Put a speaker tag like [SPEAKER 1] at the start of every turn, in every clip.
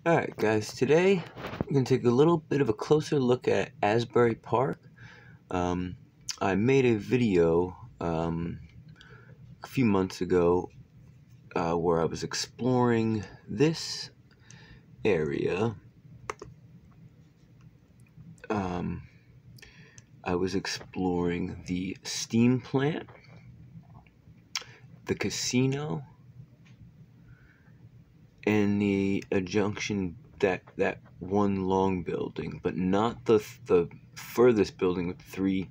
[SPEAKER 1] Alright guys, today we're going to take a little bit of a closer look at Asbury Park. I made a video a few months ago where I was exploring this area. I was exploring the steam plant, the casino, and the adjunction that one long building, but not the furthest building with 3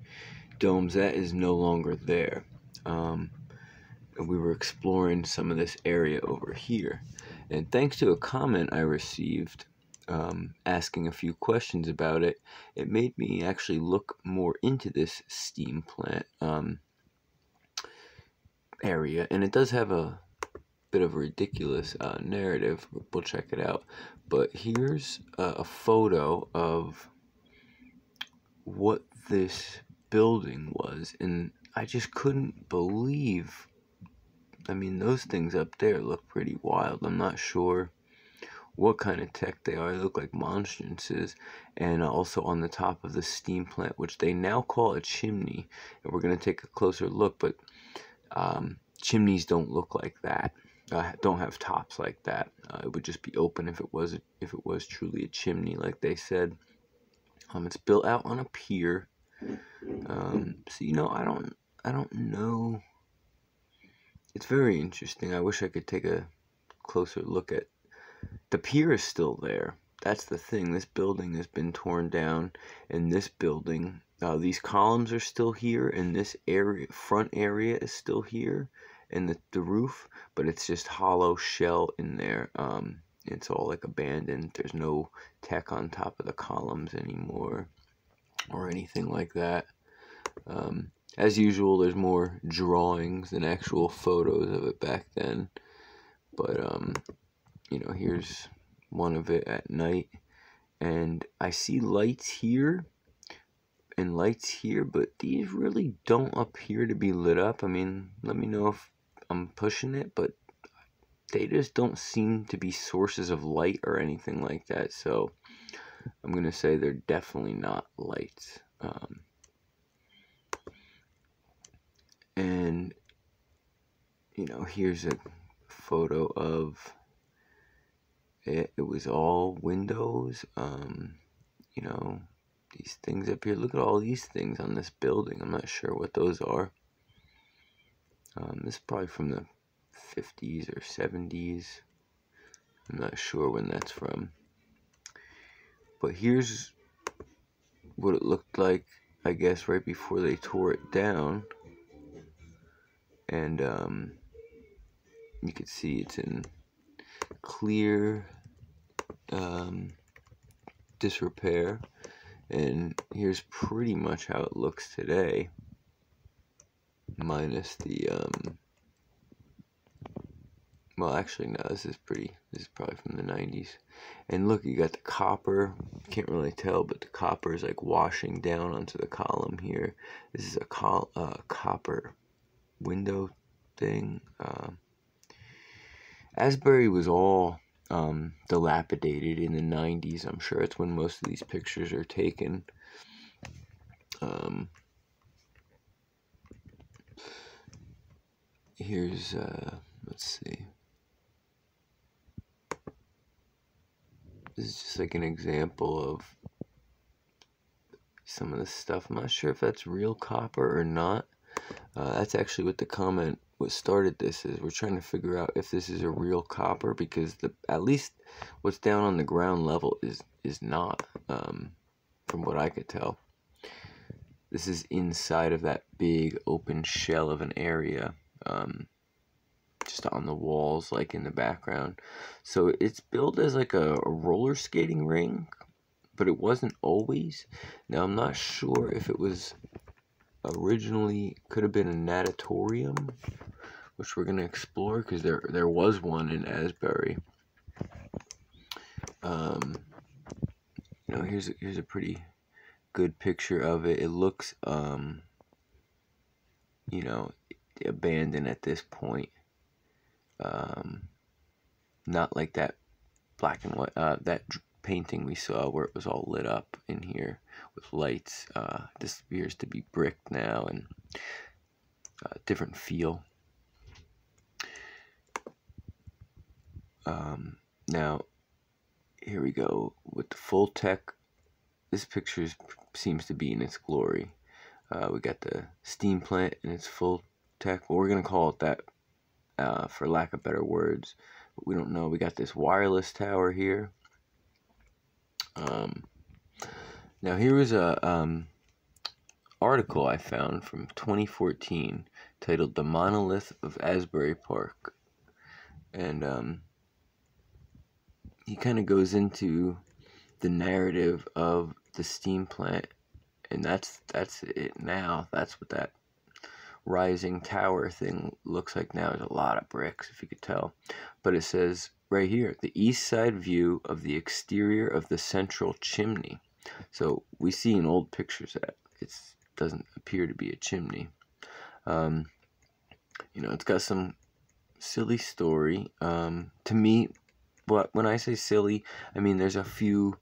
[SPEAKER 1] domes. That is no longer there. We were exploring some of this area over here, and thanks to a comment I received asking a few questions about it, it made me actually look more into this steam plant area, and it does have a bit of a ridiculous narrative. We'll check it out, but here's a photo of what this building was, and I just couldn't believe. I mean, those things up there look pretty wild. I'm not sure what kind of tech they are. They look like monstrances. And also on the top of the steam plant, which they now call a chimney, and we're going to take a closer look, but chimneys don't look like that. Don't have tops like that. It would just be open if it was truly a chimney, like they said. It's built out on a pier. So I don't know. It's very interesting. I wish I could take a closer look at. The pier is still there. That's the thing. This building has been torn down, and this building, these columns are still here, and this area, front area, is still here, and the roof, but it's just hollow shell in there. It's all like abandoned. There's no tech on top of the columns anymore, or anything like that. As usual, there's more drawings than actual photos of it back then. But here's one of it at night, and I see lights here and lights here, but these really don't appear to be lit up. I mean, let me know if I'm pushing it, but they just don't seem to be sources of light or anything like that. So I'm gonna say they're definitely not lights. And here's a photo of it. It was all windows. These things up here. Look at all these things on this building. I'm not sure what those are. This is probably from the 50s or 70s. I'm not sure when that's from. But here's what it looked like, I guess, right before they tore it down. And you can see it's in clear disrepair. And here's pretty much how it looks today, minus the well, actually no, this is probably from the 90s. And look, you got the copper. Can't really tell, but the copper is like washing down onto the column here. This is a copper window thing. Asbury was all dilapidated in the 90s. I'm sure it's when most of these pictures are taken. Here's let's see. This is just like an example of some of the stuff. I'm not sure if that's real copper or not. That's actually what the comment, what started this, is we're trying to figure out if this is a real copper, because at least what's down on the ground level is not, from what I could tell. This is inside of that big open shell of an area, just on the walls, like in the background. So it's built as like a roller skating rink, but it wasn't always. Now I'm not sure if it was originally, could have been a natatorium, which we're going to explore, because there was one in Asbury. Here's a pretty good picture of it. It looks abandoned at this point. Not like that black and white. That painting we saw where it was all lit up in here with lights. This appears to be brick now and different feel. Now, here we go with the full tech. This picture seems to be in its glory. We got the steam plant in its full tech. Well, we're going to call it that for lack of better words. But we don't know. We got this wireless tower here. Now, here is a article I found from 2014 titled "The Monolith of Asbury Park." And he kind of goes into the narrative of the steam plant, and that's it now. That's what that rising tower thing looks like now. There's a lot of bricks, if you could tell. But it says right here, the east side view of the exterior of the central chimney. So we see in old pictures that it doesn't appear to be a chimney. You know, it's got some silly story. To me, but when I say silly, I mean there's a few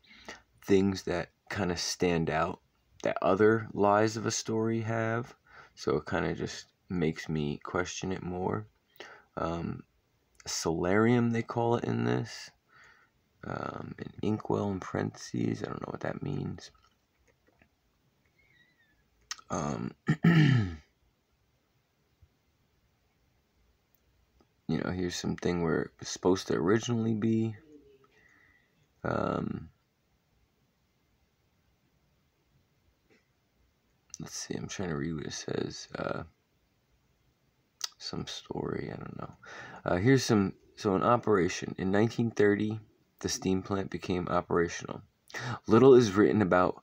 [SPEAKER 1] things that kind of stand out that other lies of a story have. So it kind of just makes me question it more. Solarium, they call it in this. An inkwell in parentheses. I don't know what that means. You know, here's something where it was supposed to originally be. Let's see, I'm trying to read what it says. Some story, I don't know. Here's some, so in operation. In 1930, the steam plant became operational. Little is written about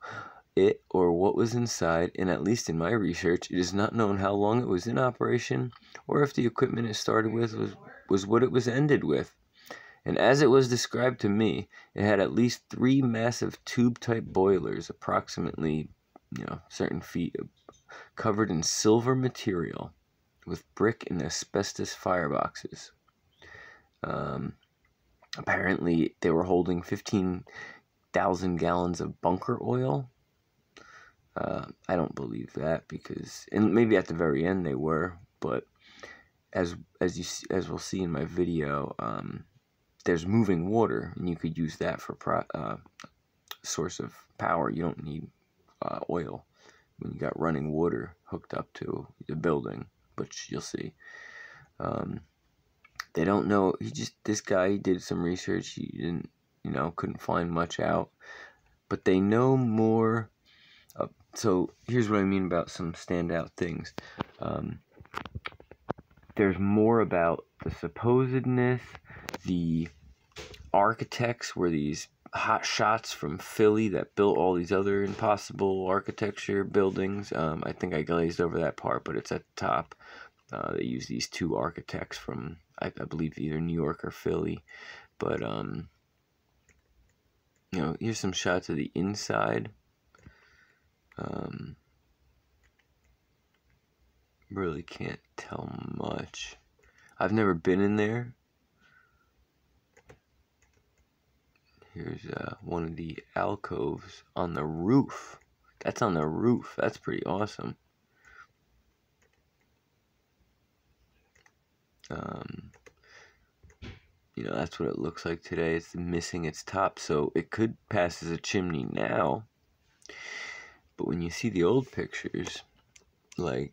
[SPEAKER 1] it or what was inside, and at least in my research, it is not known how long it was in operation, or if the equipment it started with was what it was ended with. And as it was described to me, it had at least 3 massive tube-type boilers, approximately, certain feet, covered in silver material, with brick and asbestos fireboxes. Apparently, they were holding 15,000 gallons of bunker oil. I don't believe that because, and maybe at the very end they were, but as we'll see in my video, there's moving water, and you could use that for source of power. You don't need oil when you got running water hooked up to the building, but you'll see. They don't know. This guy did some research. He didn't, couldn't find much out, but they know more. So here's what I mean about some standout things. There's more about the supposedness. The architects were these hot shots from Philly that built all these other impossible architecture buildings. I think I glazed over that part, but it's at the top. They use these 2 architects from, I believe, either New York or Philly. But, here's some shots of the inside. Really can't tell much. I've never been in there. Here's one of the alcoves on the roof. That's on the roof. That's pretty awesome. That's what it looks like today. It's missing its top, so it could pass as a chimney now. But when you see the old pictures, like,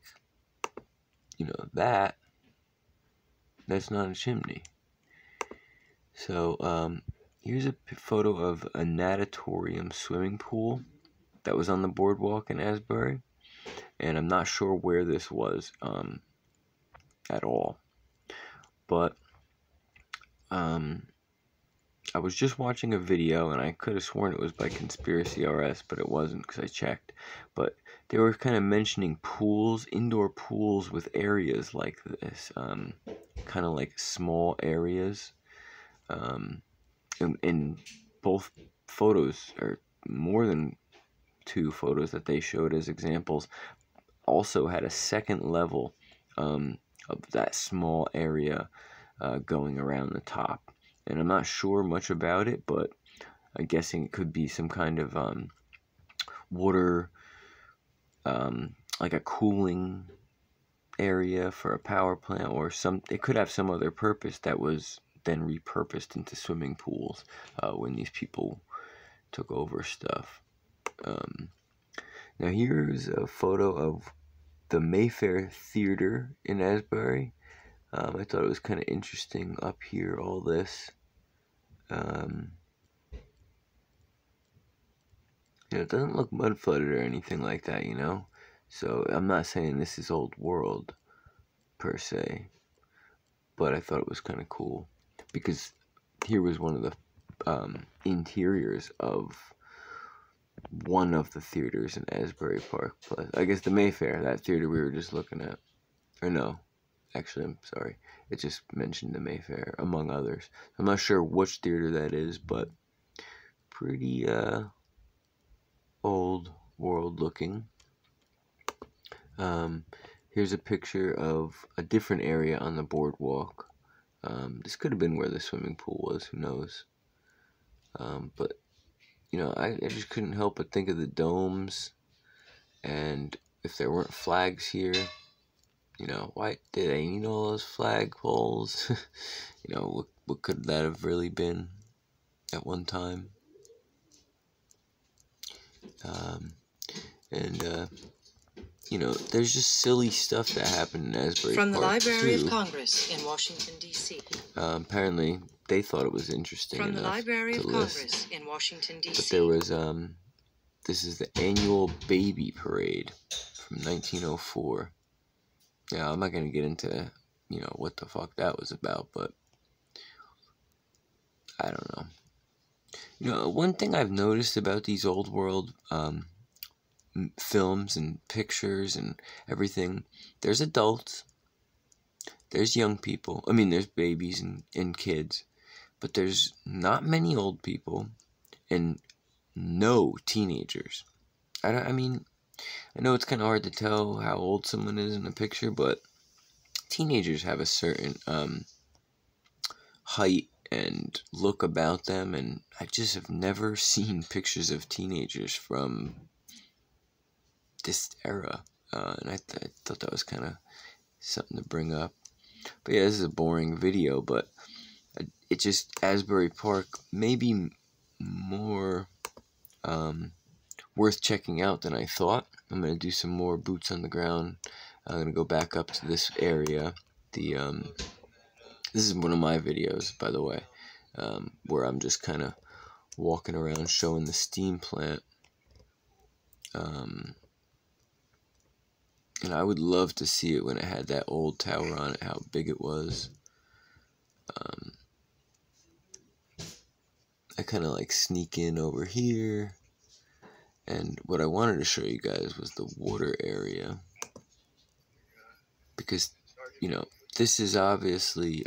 [SPEAKER 1] that's not a chimney. So, here's a photo of a natatorium swimming pool that was on the boardwalk in Asbury. And I'm not sure where this was at all. But I was just watching a video, and I could have sworn it was by Conspiracy RS, but it wasn't because I checked. But they were kind of mentioning pools, indoor pools with areas like this, kind of like small areas. In both photos, or more than 2 photos that they showed as examples, also had a second level of that small area going around the top. and I'm not sure much about it, but I'm guessing it could be some kind of water, like a cooling area for a power plant, or it could have some other purpose that was then repurposed into swimming pools when these people took over stuff. Now here's a photo of the Mayfair Theater in Asbury. I thought it was kind of interesting up here, all this. It doesn't look mud flooded or anything like that, So I'm not saying this is old world per se, but I thought it was kind of cool because here was one of the interiors of one of the theaters in Asbury Park. Plus, I guess the Mayfair, that theater we were just looking at. Or no, actually, I'm sorry. It just mentioned the Mayfair, among others. I'm not sure which theater that is, but pretty old world looking. Here's a picture of a different area on the boardwalk. This could have been where the swimming pool was, who knows. But, I just couldn't help but think of the domes, and if there weren't flags here, why did they need all those flag poles? What could that have really been at one time? There's just silly stuff that happened in Asbury Park.
[SPEAKER 2] From the Library of Congress in Washington, D.C.
[SPEAKER 1] Apparently, they thought it was interesting enough to list.
[SPEAKER 2] From the Library of Congress in Washington, D.C.
[SPEAKER 1] But there was, this is the annual baby parade from 1904. Yeah, I'm not going to get into, what the fuck that was about, but I don't know. One thing I've noticed about these old world films and pictures and everything, there's adults, there's young people, there's babies and kids, but there's not many old people and no teenagers. I know it's kind of hard to tell how old someone is in a picture, but teenagers have a certain height and look about them, and I just have never seen pictures of teenagers from this era, and I thought that was kind of something to bring up. But yeah, this is a boring video, but it just, Asbury Park may be more worth checking out than I thought. I'm going to do some more boots on the ground. I'm going to go back up to this area. This is one of my videos, by the way, where I'm just kind of walking around showing the steam plant. And I would love to see it when it had that old tower on it, how big it was. I kind of like sneak in over here. And what I wanted to show you guys was the water area. Because, this is obviously,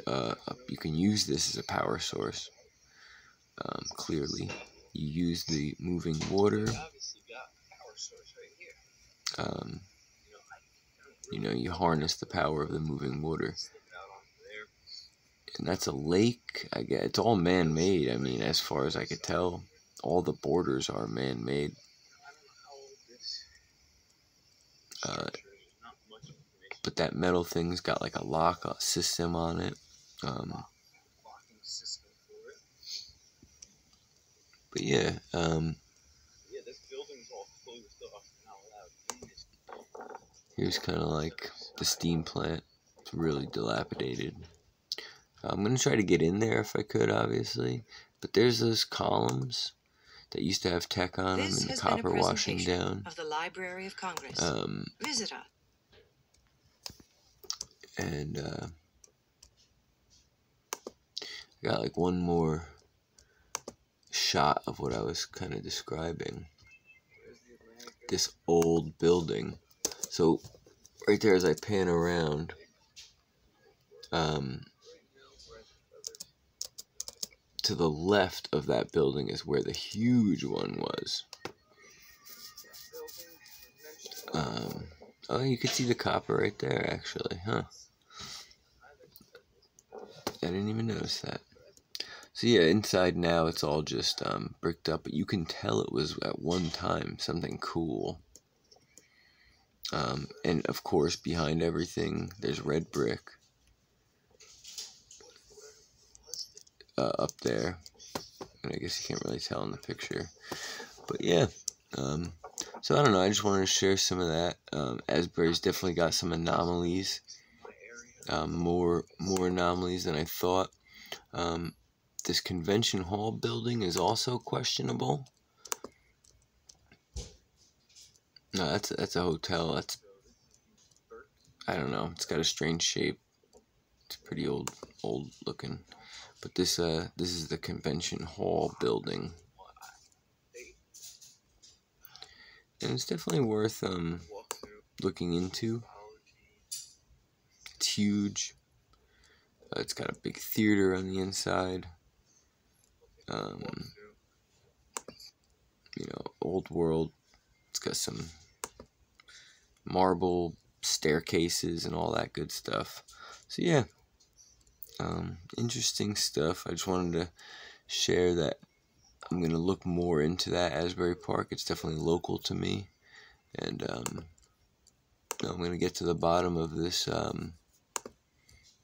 [SPEAKER 1] you can use this as a power source. Clearly. You use the moving water. You harness the power of the moving water. And that's a lake. I guess it's all man-made. As far as I could tell, all the borders are man-made. But that metal thing's got like a lock system on it. But yeah, here's kind of like the steam plant. It's really dilapidated. I'm going to try to get in there if I could, obviously. But there's those columns that used to have tech on them and the copper washing down.
[SPEAKER 2] Of the Library of Congress. Visit us.
[SPEAKER 1] And I got like one more shot of what I was kind of describing. This old building. So right there as I pan around, to the left of that building is where the huge one was. Oh, you could see the copper right there, actually, huh? I didn't even notice that. So yeah, inside now it's all just bricked up, but you can tell it was at one time something cool. And of course, behind everything, there's red brick up there. And I guess you can't really tell in the picture. But yeah, so I don't know, I just wanted to share some of that. Asbury's definitely got some anomalies. More anomalies than I thought. This convention hall building is also questionable. No, that's a hotel. I don't know. It's got a strange shape. It's pretty old looking. But this is the convention hall building, and it's definitely worth looking into. It's huge. It's got a big theater on the inside. You know, old world. It's got some marble staircases and all that good stuff. So yeah, interesting stuff. I just wanted to share that. I'm going to look more into that Asbury Park. It's definitely local to me. And I'm going to get to the bottom of this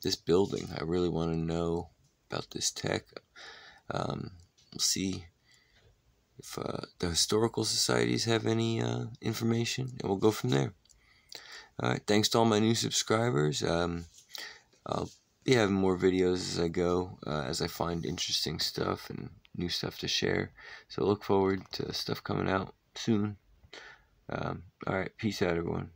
[SPEAKER 1] this building. I really want to know about this tech. We'll see if the historical societies have any information, and we'll go from there. Alright, thanks to all my new subscribers. I'll be having more videos as I go, as I find interesting stuff and new stuff to share. So look forward to stuff coming out soon. Alright, peace out, everyone.